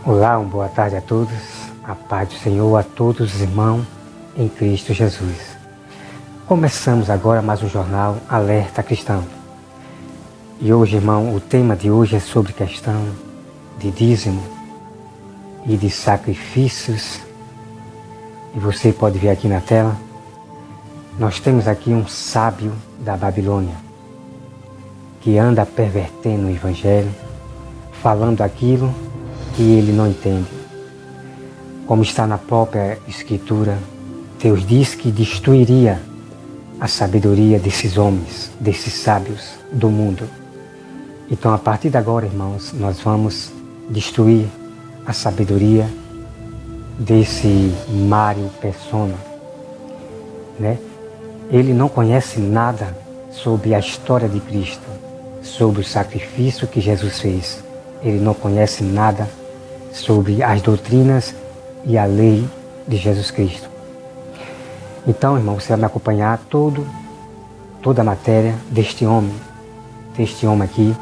Olá, uma boa tarde a todos, a paz do Senhor a todos os irmãos em Cristo Jesus. Começamos agora mais um jornal Alerta Cristão. E hoje, irmão, o tema de hoje é sobre questão de dízimo e de sacrifícios. E você pode ver aqui na tela, nós temos aqui um sábio da Babilônia que anda pervertendo o Evangelho, falando aquilo que ele não entende. Como está na própria Escritura, Deus diz que destruiria a sabedoria desses homens, desses sábios do mundo. Então, a partir de agora, irmãos, nós vamos destruir a sabedoria desse Mário Persona, né? Ele não conhece nada sobre a história de Cristo, sobre o sacrifício que Jesus fez. Ele não conhece nada sobre as doutrinas e a lei de Jesus Cristo. Então, irmão, você vai me acompanhar toda a matéria deste homem aqui.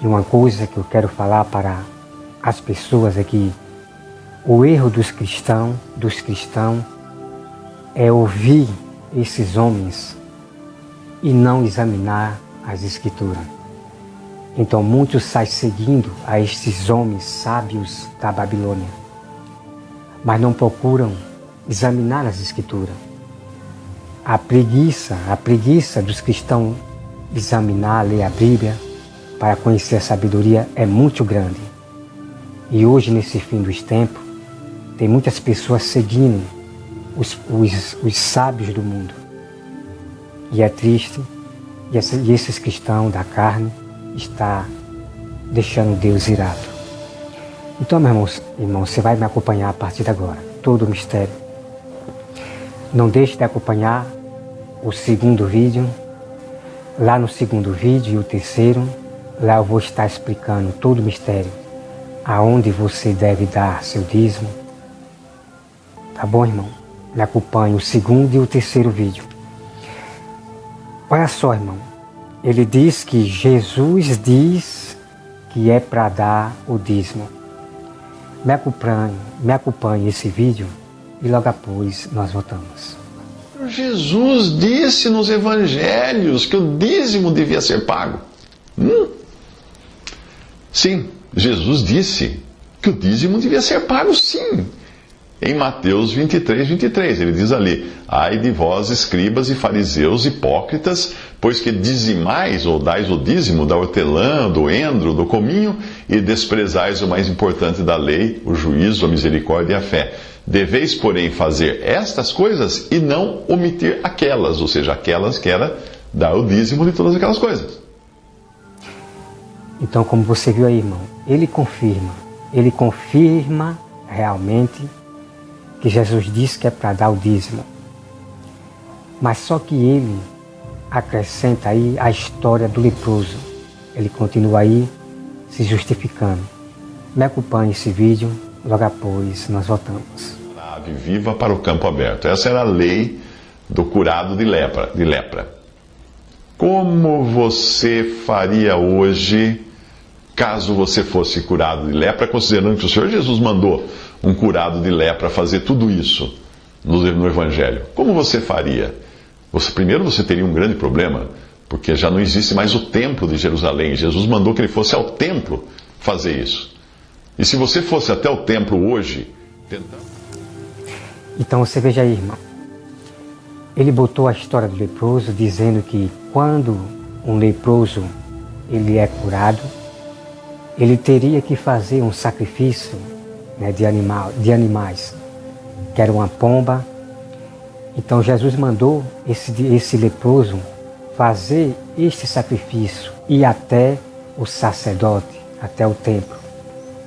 E uma coisa que eu quero falar para as pessoas é que o erro dos cristãos é ouvir esses homens e não examinar as Escrituras. Então muitos saem seguindo a estes homens sábios da Babilônia, mas não procuram examinar as Escrituras. A preguiça dos cristãos examinar, ler a Bíblia para conhecer a sabedoria é muito grande. E hoje, nesse fim dos tempos, tem muitas pessoas seguindo os sábios do mundo. E é triste, e esses cristãos da carne está deixando Deus irado. Então, meu irmão, você vai me acompanhar a partir de agora, todo o mistério. Não deixe de acompanhar o segundo vídeo. Lá no segundo vídeo e o terceiro, lá eu vou estar explicando todo o mistério, aonde você deve dar seu dízimo. Tá bom, irmão? Me acompanhe o segundo e o terceiro vídeo. Olha só, irmão. Ele diz que Jesus diz que é para dar o dízimo. Me acompanhe esse vídeo e logo após nós voltamos. Jesus disse nos evangelhos que o dízimo devia ser pago. Sim, Jesus disse que o dízimo devia ser pago, sim. Em Mateus 23, ele diz ali: ai de vós, escribas e fariseus hipócritas, pois que dizimais ou dais o dízimo da hortelã, do endro, do cominho, e desprezais o mais importante da lei, o juízo, a misericórdia e a fé. Deveis, porém, fazer estas coisas e não omitir aquelas, ou seja, aquelas que era dar o dízimo de todas aquelas coisas. Então, como você viu aí, irmão, ele confirma realmente que Jesus disse que é para dar o dízimo. Mas só que ele acrescenta aí a história do leproso. Ele continua aí se justificando. Me acompanhe esse vídeo, logo após nós voltamos. A ave viva para o campo aberto. Essa era a lei do curado de lepra. Como você faria hoje caso você fosse curado de lepra, considerando que o Senhor Jesus mandou um curado de lepra fazer tudo isso no Evangelho? Como você faria? Primeiro você teria um grande problema, porque já não existe mais o templo de Jerusalém. Jesus mandou que ele fosse ao templo fazer isso. E se você fosse até o templo hoje, tentando... Então você veja aí, irmão. Ele botou a história do leproso dizendo que quando um leproso ele é curado, ele teria que fazer um sacrifício, né, de animais, que era uma pomba. Então Jesus mandou esse leproso fazer este sacrifício, ir até o sacerdote, até o templo,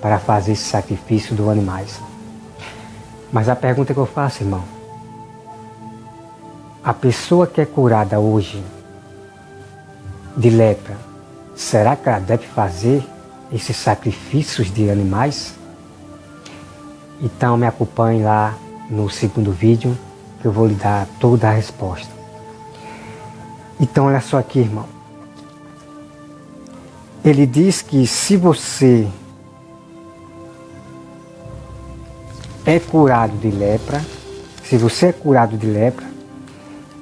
para fazer esse sacrifício dos animais. Mas a pergunta que eu faço, irmão, a pessoa que é curada hoje de lepra, será que ela deve fazer esses sacrifícios de animais? Então me acompanhe lá no segundo vídeo, que eu vou lhe dar toda a resposta. Então olha só aqui, irmão. Ele diz que se você é curado de lepra, se você é curado de lepra,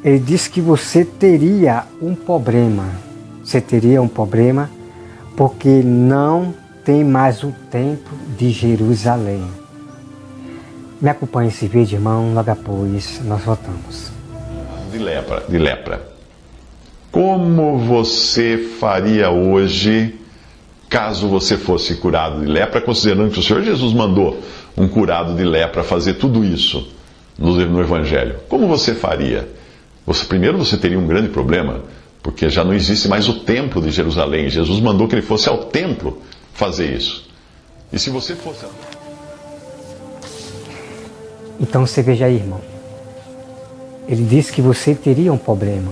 ele diz que você teria um problema. Você teria um problema porque não tem mais o templo de Jerusalém. Me acompanhe esse vídeo, irmão, logo após nós voltamos. De lepra. Como você faria hoje caso você fosse curado de lepra, considerando que o Senhor Jesus mandou um curado de lepra fazer tudo isso no Evangelho? Como você faria? Primeiro você teria um grande problema, porque já não existe mais o templo de Jerusalém. Jesus mandou que ele fosse ao templo fazer isso. E se você fosse... Então você veja aí, irmão. Ele disse que você teria um problema.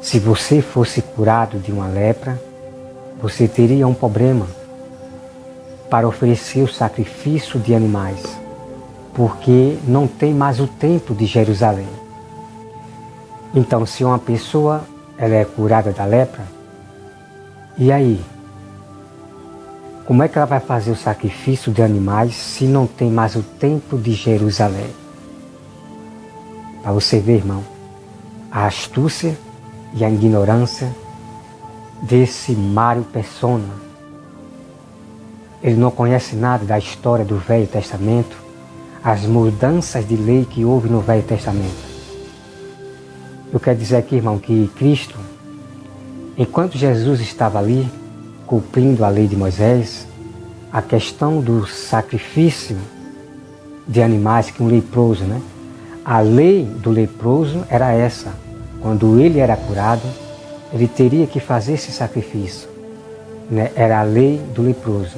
Se você fosse curado de uma lepra, você teria um problema para oferecer o sacrifício de animais, porque não tem mais o templo de Jerusalém. Então, se uma pessoa ela é curada da lepra, e aí? Como é que ela vai fazer o sacrifício de animais se não tem mais o templo de Jerusalém? Para você ver, irmão, a astúcia e a ignorância desse Mário Persona. Ele não conhece nada da história do Velho Testamento, as mudanças de lei que houve no Velho Testamento. Eu quero dizer aqui, irmão, que Cristo, enquanto Jesus estava ali, cumprindo a lei de Moisés, a questão do sacrifício de animais que um leproso, né? A lei do leproso era essa. Quando ele era curado, ele teria que fazer esse sacrifício, né? Era a lei do leproso.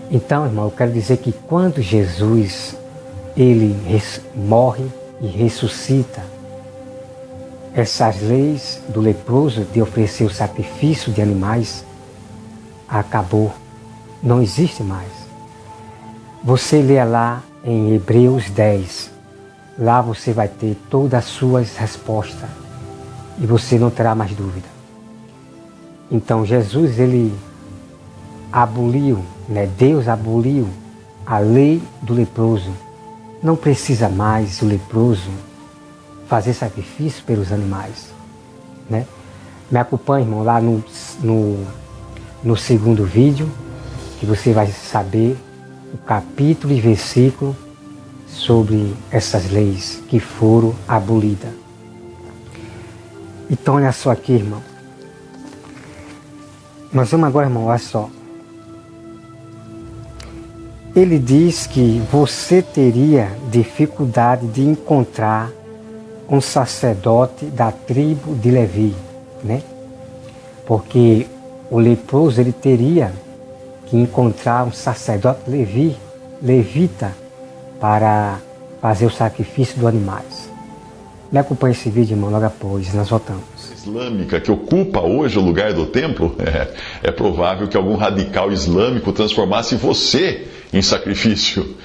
Então, irmão, eu quero dizer que quando Jesus ele morre e ressuscita, essas leis do leproso de oferecer o sacrifício de animais acabou, não existe mais. Você lê lá em Hebreus 10, lá você vai ter todas as suas respostas e você não terá mais dúvida. Então Jesus ele aboliu, né? Deus aboliu a lei do leproso. Não precisa mais o leproso fazer sacrifício pelos animais, né? Me acompanhe, irmão, lá no segundo vídeo, que você vai saber o capítulo e versículo sobre essas leis que foram abolidas. Então, olha só aqui, irmão. Nós vamos agora, irmão, olha só. Ele diz que você teria dificuldade de encontrar um sacerdote da tribo de Levi, né? Porque o leproso ele teria que encontrar um sacerdote levita, para fazer o sacrifício dos animais. Me acompanhe esse vídeo, irmão, logo após nós voltamos. Islâmica que ocupa hoje o lugar do templo, é provável que algum radical islâmico transformasse você em sacrifício.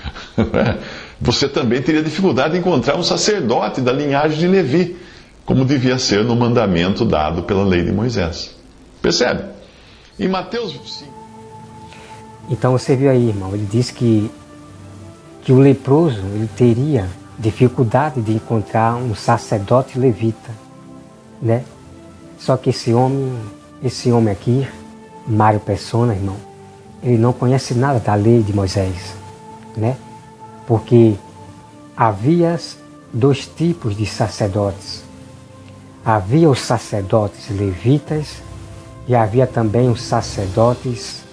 Você também teria dificuldade em encontrar um sacerdote da linhagem de Levi, como devia ser no mandamento dado pela lei de Moisés. Percebe? Em Mateus 5. Então você viu aí, irmão, ele diz que o leproso ele teria dificuldade de encontrar um sacerdote levita, né? Só que esse homem aqui, Mário Persona, irmão, ele não conhece nada da lei de Moisés, né? Porque havia dois tipos de sacerdotes. Havia os sacerdotes levitas e havia também os sacerdotes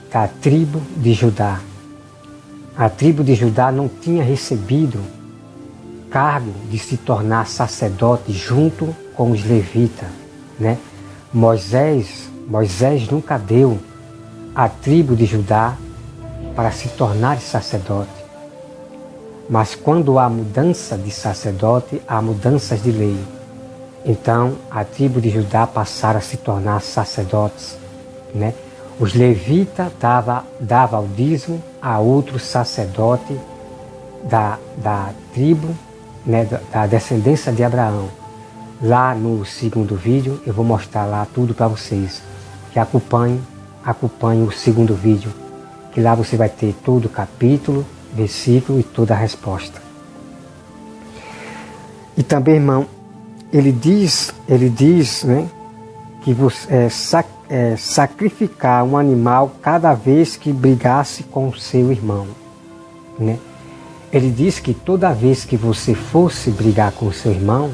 da tribo de Judá. A tribo de Judá não tinha recebido cargo de se tornar sacerdote junto com os levitas, né? Moisés nunca deu a tribo de Judá para se tornar sacerdote. Mas quando há mudança de sacerdote, há mudanças de lei. Então a tribo de Judá passaram a se tornar sacerdotes, né? Os levitas davam o dízimo a outro sacerdote da tribo, né, da descendência de Abraão. Lá no segundo vídeo eu vou mostrar lá tudo para vocês. Que acompanhe o segundo vídeo, que lá você vai ter todo o capítulo, versículo e toda a resposta. E também, irmão, ele diz, né, que você sacrificar um animal cada vez que brigasse com o seu irmão, né? Ele diz que toda vez que você fosse brigar com o seu irmão,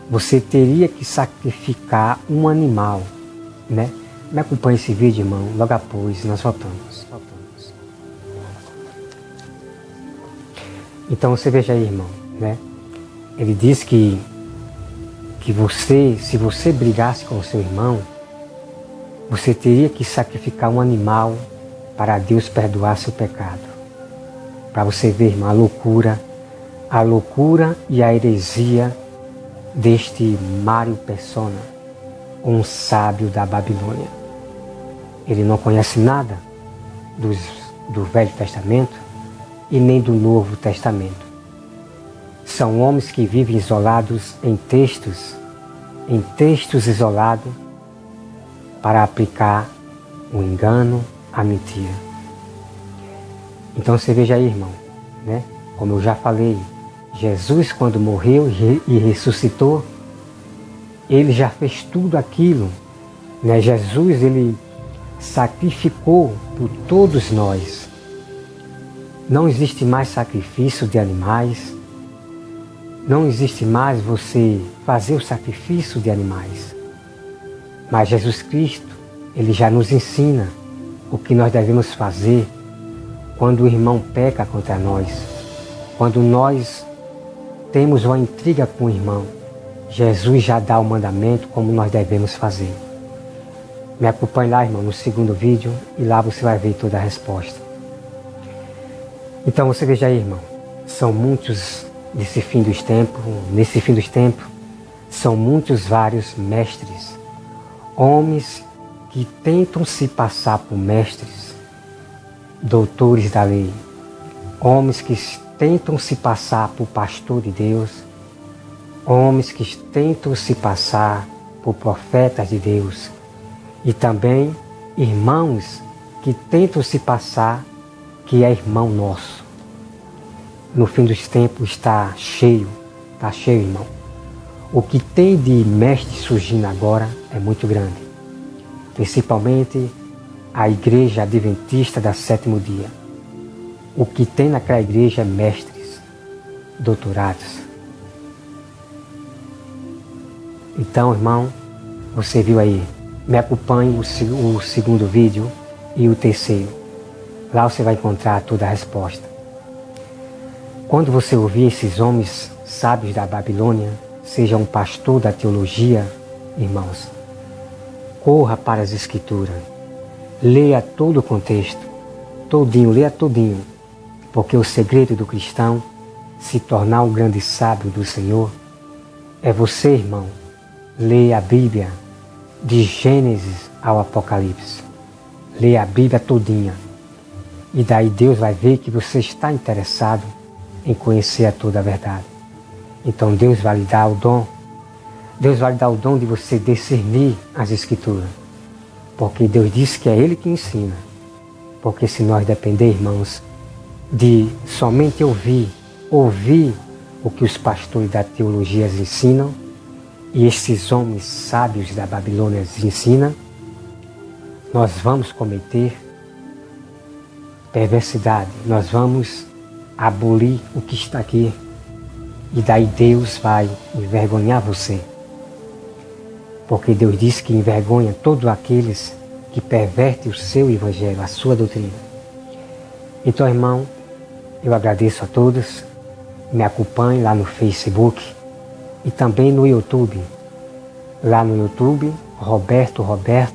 você teria que sacrificar um animal, né? Me acompanhe esse vídeo, irmão, logo após nós voltamos. Então você veja aí, irmão, né? Ele diz que você, se você brigasse com o seu irmão, você teria que sacrificar um animal para Deus perdoar seu pecado. Para você ver, irmão, a loucura e a heresia deste Mário Persona, um sábio da Babilônia. Ele não conhece nada do Velho Testamento e nem do Novo Testamento. São homens que vivem isolados em textos isolados para aplicar o engano, a mentira. Então você veja aí, irmão, né? Como eu já falei, Jesus, quando morreu e ressuscitou, ele já fez tudo aquilo, né? Jesus, ele sacrificou por todos nós. Não existe mais sacrifício de animais, não existe mais você fazer o sacrifício de animais. Mas Jesus Cristo, ele já nos ensina o que nós devemos fazer quando o irmão peca contra nós, quando nós temos uma intriga com o irmão. Jesus já dá o mandamento como nós devemos fazer. Me acompanhe lá, irmão, no segundo vídeo, e lá você vai ver toda a resposta. Então você veja aí, irmão, são muitos nesse fim dos tempos, são muitos vários mestres, homens que tentam se passar por mestres, doutores da lei, homens que tentam se passar por pastor de Deus, homens que tentam se passar por profetas de Deus, e também irmãos que tentam se passar que é irmão nosso. No fim dos tempos está cheio, irmão. O que tem de mestre surgindo agora é muito grande, principalmente a Igreja Adventista da Sétimo Dia. O que tem naquela igreja é mestres, doutorados. Então, irmão, você viu aí, me acompanhe o segundo vídeo e o terceiro. Lá você vai encontrar toda a resposta. Quando você ouvir esses homens sábios da Babilônia, seja um pastor da teologia, irmãos, corra para as Escrituras. Leia todo o contexto, leia todinho, porque o segredo do cristão se tornar um grande sábio do Senhor é você, irmão, leia a Bíblia de Gênesis ao Apocalipse. Leia a Bíblia todinha, e daí Deus vai ver que você está interessado em conhecer a toda a verdade. Então Deus vai lhe dar o dom, de você discernir as Escrituras. Porque Deus disse que é Ele que ensina. Porque se nós depender, irmãos, de somente ouvir o que os pastores da teologia ensinam, e esses homens sábios da Babilônia ensinam, nós vamos cometer perversidade, nós vamos abolir o que está aqui, e daí Deus vai envergonhar você. Porque Deus diz que envergonha todos aqueles que pervertem o seu evangelho, a sua doutrina. Então, irmão, eu agradeço a todos. Me acompanhe lá no Facebook e também no YouTube. Lá no YouTube, roberto.com.br.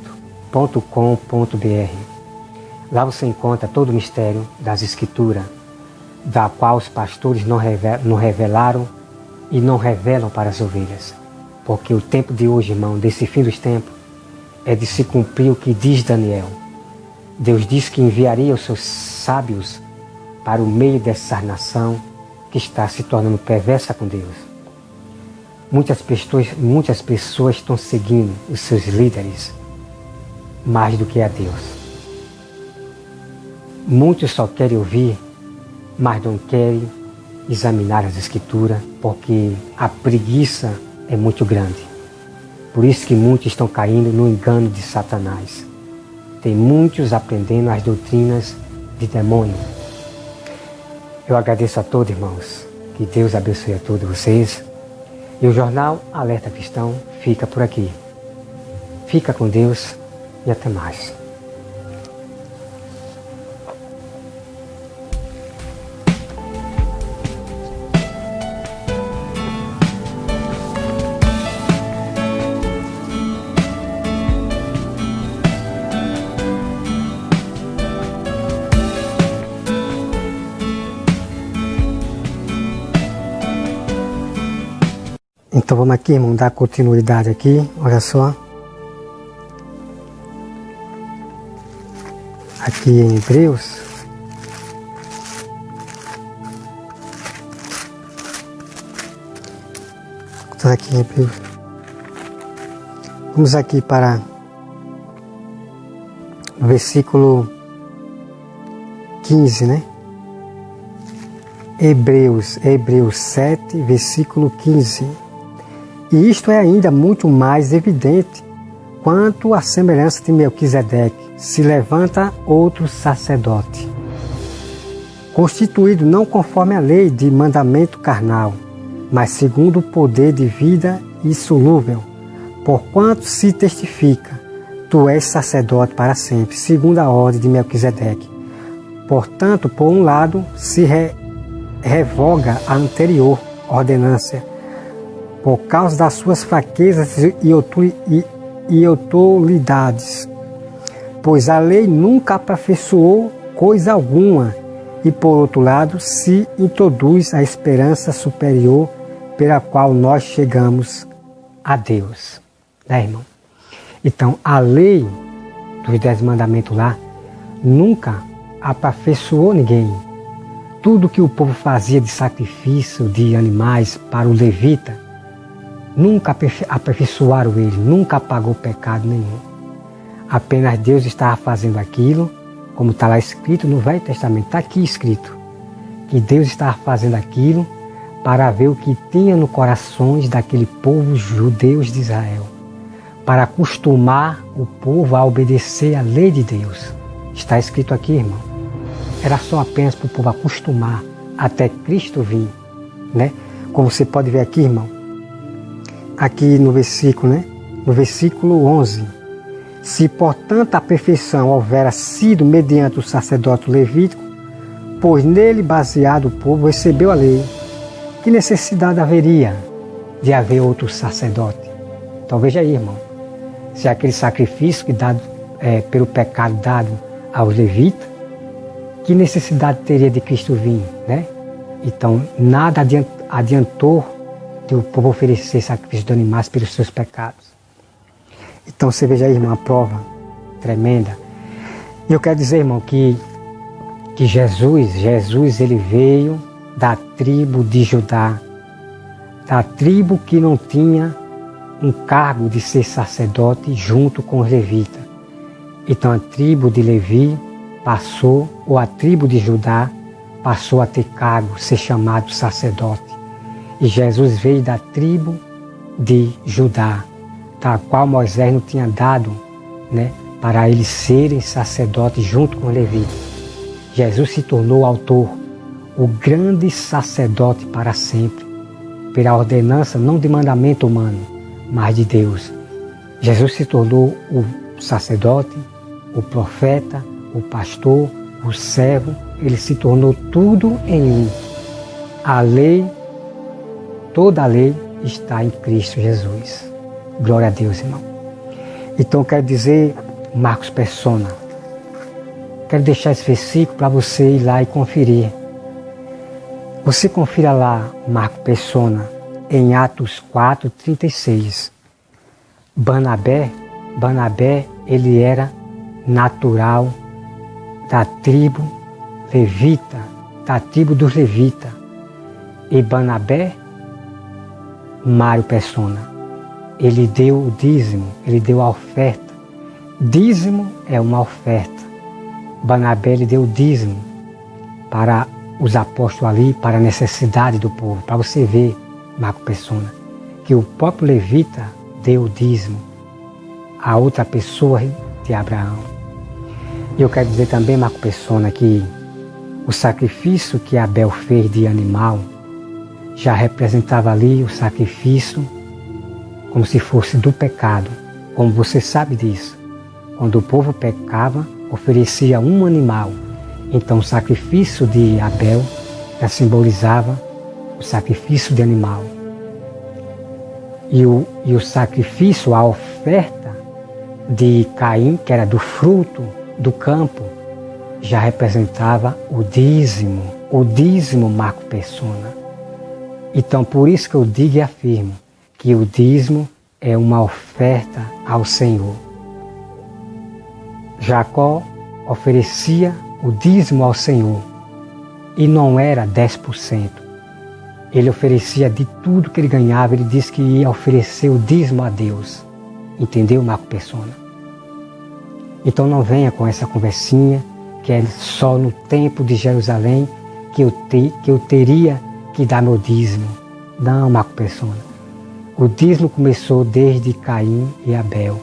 Lá você encontra todo o mistério das Escrituras, da qual os pastores não revelaram e não revelam para as ovelhas. Porque o tempo de hoje, irmão, desse fim dos tempos, é de se cumprir o que diz Daniel. Deus diz que enviaria os seus sábios para o meio dessa nação que está se tornando perversa com Deus. Muitas pessoas estão seguindo os seus líderes mais do que a Deus. Muitos só querem ouvir mas não querem examinar as Escrituras porque a preguiça é muito grande. Por isso que muitos estão caindo no engano de Satanás. Tem muitos aprendendo as doutrinas de demônio. Eu agradeço a todos, irmãos. Que Deus abençoe a todos vocês. E o Jornal Alerta Cristão fica por aqui. Fica com Deus e até mais. Então vamos aqui, irmão, dar continuidade aqui, olha só. Aqui em Hebreus. Estou aqui em Hebreus. Vamos aqui para o versículo 15, né? Hebreus 7, versículo 15. E isto é ainda muito mais evidente quanto à semelhança de Melquisedeque. Se levanta outro sacerdote, constituído não conforme a lei de mandamento carnal, mas segundo o poder de vida insolúvel, porquanto se testifica, tu és sacerdote para sempre, segundo a ordem de Melquisedeque. Portanto, por um lado, se revoga a anterior ordenança, por causa das suas fraquezas e autoridades, pois a lei nunca aperfeiçoou coisa alguma, e por outro lado se introduz a esperança superior pela qual nós chegamos a Deus. Né, irmão? Então, a lei dos 10 mandamentos lá nunca aperfeiçoou ninguém. Tudo que o povo fazia de sacrifício de animais para o levita, nunca aperfeiçoaram ele, nunca apagou pecado nenhum. Apenas Deus estava fazendo aquilo, como está lá escrito no Velho Testamento, está aqui escrito, que Deus estava fazendo aquilo para ver o que tinha no corações daquele povo judeus de Israel, para acostumar o povo a obedecer à lei de Deus. Está escrito aqui, irmão. Era só apenas para o povo acostumar até Cristo vir, né? Como você pode ver aqui, irmão, aqui no versículo, né? No versículo 11. Se, portanto, a perfeição houvera sido mediante o sacerdote levítico, pois nele baseado o povo recebeu a lei, que necessidade haveria de haver outro sacerdote? Então veja aí, irmão, se aquele sacrifício que dado pelo pecado dado aos levitas, que necessidade teria de Cristo vir, né? Então nada adiantou de o povo oferecer sacrifício de animais pelos seus pecados. Então você veja aí, irmão, a prova tremenda. E eu quero dizer, irmão, que Jesus ele veio da tribo de Judá, da tribo que não tinha um cargo de ser sacerdote junto com os levitas. Então a tribo de Levi passou, ou a tribo de Judá passou a ter cargo, ser chamado sacerdote. E Jesus veio da tribo de Judá, da qual Moisés não tinha dado, né, para eles serem sacerdotes junto com os levitas. Jesus se tornou o autor, o grande sacerdote para sempre, pela ordenança não de mandamento humano, mas de Deus. Jesus se tornou o sacerdote, o profeta, o pastor, o servo, ele se tornou tudo em um. A lei, toda a lei está em Cristo Jesus. Glória a Deus, irmão. Então eu quero dizer, Marcos Persona, quero deixar esse versículo para você ir lá e conferir. Você confira lá, Marcos Persona, em Atos 4:36. Barnabé, ele era natural da tribo levita, da tribo dos levitas. E Barnabé, Mário Persona, ele deu o dízimo, ele deu a oferta. Dízimo é uma oferta. Barnabé ele deu o dízimo para os apóstolos ali para a necessidade do povo, para você ver, Marco Persona, que o próprio levita deu o dízimo a outra pessoa de Abraão. E eu quero dizer também, Marco Persona, que o sacrifício que Abel fez de animal já representava ali o sacrifício como se fosse do pecado, como você sabe disso. Quando o povo pecava, oferecia um animal. Então o sacrifício de Abel já simbolizava o sacrifício de animal. E o sacrifício, a oferta de Caim, que era do fruto do campo, já representava o dízimo Marco Persona. Então por isso que eu digo e afirmo que o dízimo é uma oferta ao Senhor. Jacó oferecia o dízimo ao Senhor e não era 10%. Ele oferecia de tudo que ele ganhava, ele disse que ia oferecer o dízimo a Deus. Entendeu, Marco Persona? Então não venha com essa conversinha que é só no templo de Jerusalém que eu teria que dar meu dízimo. Não, Marco Persona. O dízimo começou desde Caim e Abel.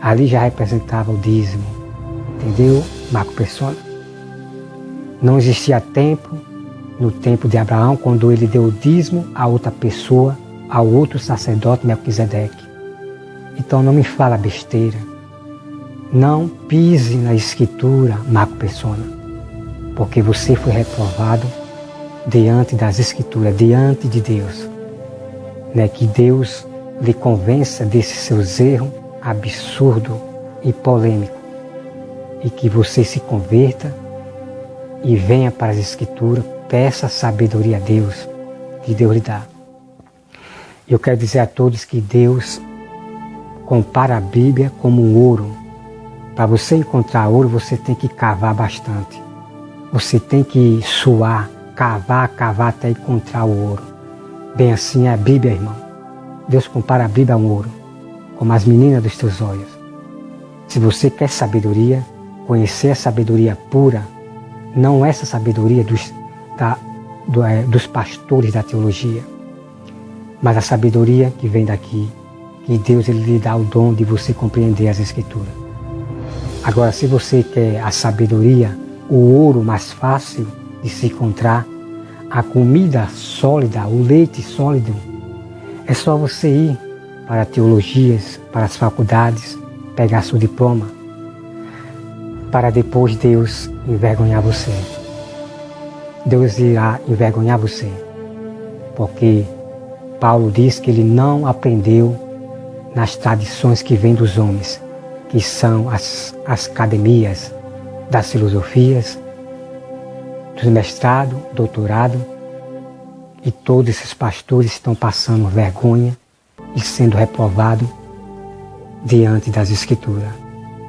Ali já representava o dízimo. Entendeu, Marco Persona? Não existia templo no tempo de Abraão, quando ele deu o dízimo a outra pessoa, ao outro sacerdote Melquisedeque. Então não me fala besteira. Não pise na escritura, Marco Persona, porque você foi reprovado diante das escrituras, diante de Deus. Que Deus lhe convença desses seus erros absurdo e polêmico, e que você se converta e venha para as escrituras, peça sabedoria a Deus, que Deus lhe dá. Eu quero dizer a todos que Deus compara a Bíblia como um ouro. Para você encontrar ouro, você tem que cavar bastante. Você tem que suar, cavar até encontrar o ouro. Bem assim é a Bíblia, irmão. Deus compara a Bíblia a um ouro, como as meninas dos teus olhos. Se você quer sabedoria, conhecer a sabedoria pura, não essa sabedoria dos pastores da teologia, mas a sabedoria que vem daqui, que Deus ele lhe dá o dom de você compreender as Escrituras. Agora, se você quer a sabedoria, o ouro mais fácil de se encontrar, a comida sólida, o leite sólido, é só você ir para teologias, para as faculdades, pegar seu diploma, para depois Deus envergonhar você. Deus irá envergonhar você, porque Paulo diz que ele não aprendeu nas tradições que vêm dos homens, que são as academias das filosofias, dos mestrado, doutorado, e todos esses pastores estão passando vergonha e sendo reprovados diante das Escrituras.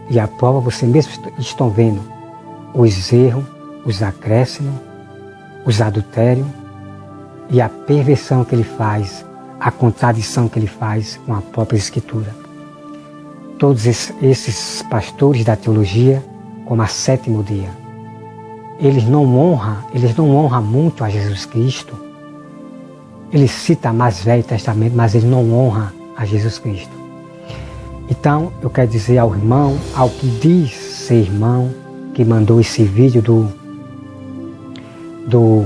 E a prova, vocês mesmos estão vendo os erros, os acréscimos, os adultérios e a perversão que ele faz, a contradição que ele faz com a própria Escritura. Todos esses pastores da teologia, como a sétimo dia, eles não honram muito a Jesus Cristo. Eles citam mais Velho Testamento, mas eles não honram a Jesus Cristo. Então, eu quero dizer ao irmão, ao que diz ser irmão, que mandou esse vídeo do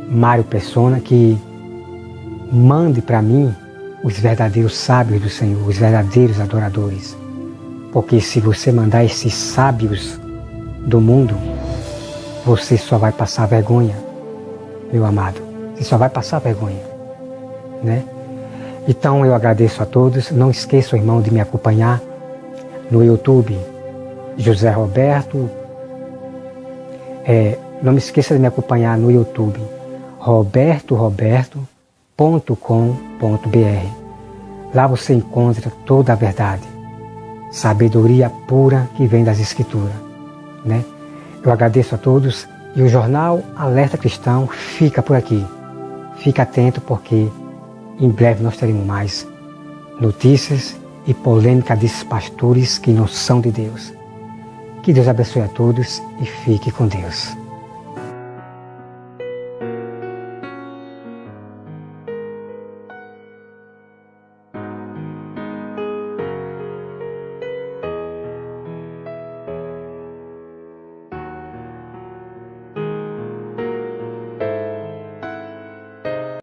Mário Persona, que mande para mim os verdadeiros sábios do Senhor, os verdadeiros adoradores. Porque se você mandar esses sábios do mundo, você só vai passar vergonha, meu amado. Você só vai passar vergonha, né? Então eu agradeço a todos. Não esqueçam, irmão, de me acompanhar no YouTube, José Roberto. Não me esqueça de me acompanhar no YouTube, roberto.com.br. Lá você encontra toda a verdade, sabedoria pura que vem das Escrituras, né? Eu agradeço a todos e o Jornal Alerta Cristão fica por aqui. Fica atento, porque em breve nós teremos mais notícias e polêmica desses pastores que não são de Deus. Que Deus abençoe a todos e fique com Deus.